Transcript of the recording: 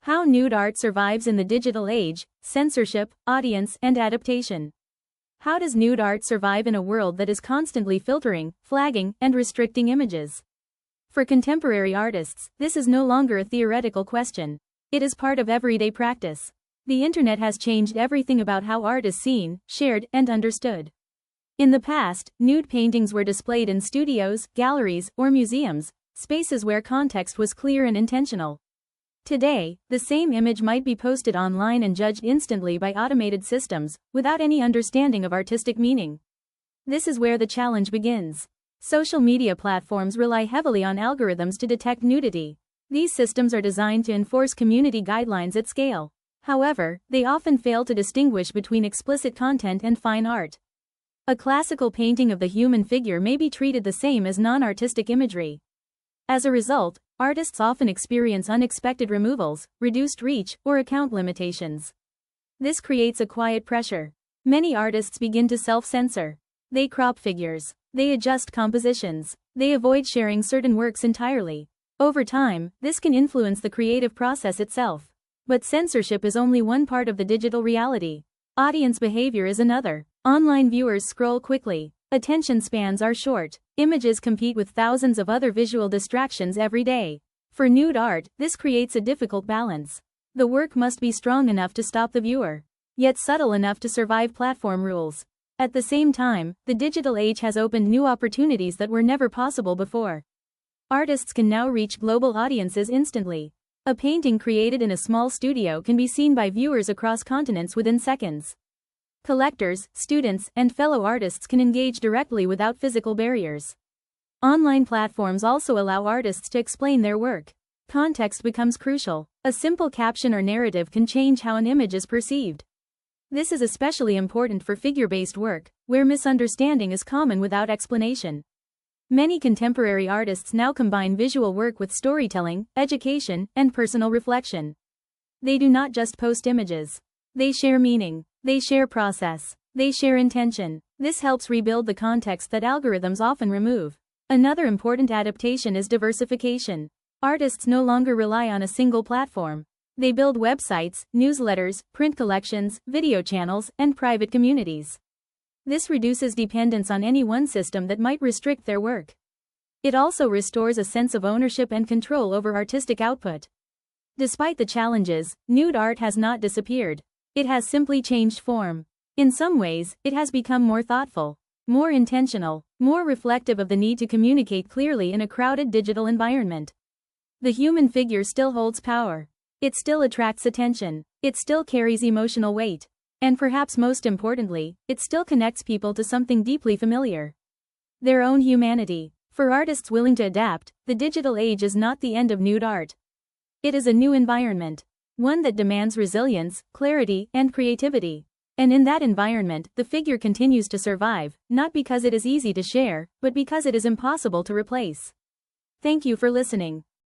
How nude art survives in the digital age, censorship, audience, and adaptation. How does nude art survive in a world that is constantly filtering, flagging, and restricting images? For contemporary artists, this is no longer a theoretical question. It is part of everyday practice. The internet has changed everything about how art is seen, shared, and understood. In the past, nude paintings were displayed in studios, galleries, or museums, spaces where context was clear and intentional. Today, the same image might be posted online and judged instantly by automated systems, without any understanding of artistic meaning. This is where the challenge begins. Social media platforms rely heavily on algorithms to detect nudity. These systems are designed to enforce community guidelines at scale. However, they often fail to distinguish between explicit content and fine art. A classical painting of the human figure may be treated the same as non-artistic imagery. As a result, artists often experience unexpected removals, reduced reach, or account limitations. This creates a quiet pressure. Many artists begin to self-censor. They crop figures. They adjust compositions. They avoid sharing certain works entirely. Over time, this can influence the creative process itself. But censorship is only one part of the digital reality. Audience behavior is another. Online viewers scroll quickly. Attention spans are short. Images compete with thousands of other visual distractions every day. For nude art, this creates a difficult balance. The work must be strong enough to stop the viewer, yet subtle enough to survive platform rules. At the same time, the digital age has opened new opportunities that were never possible before. Artists can now reach global audiences instantly. A painting created in a small studio can be seen by viewers across continents within seconds. Collectors, students, and fellow artists can engage directly without physical barriers. Online platforms also allow artists to explain their work. Context becomes crucial. A simple caption or narrative can change how an image is perceived. This is especially important for figure-based work, where misunderstanding is common without explanation. Many contemporary artists now combine visual work with storytelling, education, and personal reflection. They do not just post images. They share meaning. They share process. They share intention. This helps rebuild the context that algorithms often remove. Another important adaptation is diversification. Artists no longer rely on a single platform. They build websites, newsletters, print collections, video channels, and private communities. This reduces dependence on any one system that might restrict their work. It also restores a sense of ownership and control over artistic output. Despite the challenges, nude art has not disappeared. It has simply changed form. In some ways, it has become more thoughtful, more intentional, more reflective of the need to communicate clearly in a crowded digital environment. The human figure still holds power. It still attracts attention. It still carries emotional weight. And perhaps most importantly, it still connects people to something deeply familiar: their own humanity. For artists willing to adapt, the digital age is not the end of nude art. It is a new environment. One that demands resilience, clarity, and creativity. And in that environment, the figure continues to survive, not because it is easy to share, but because it is impossible to replace. Thank you for listening.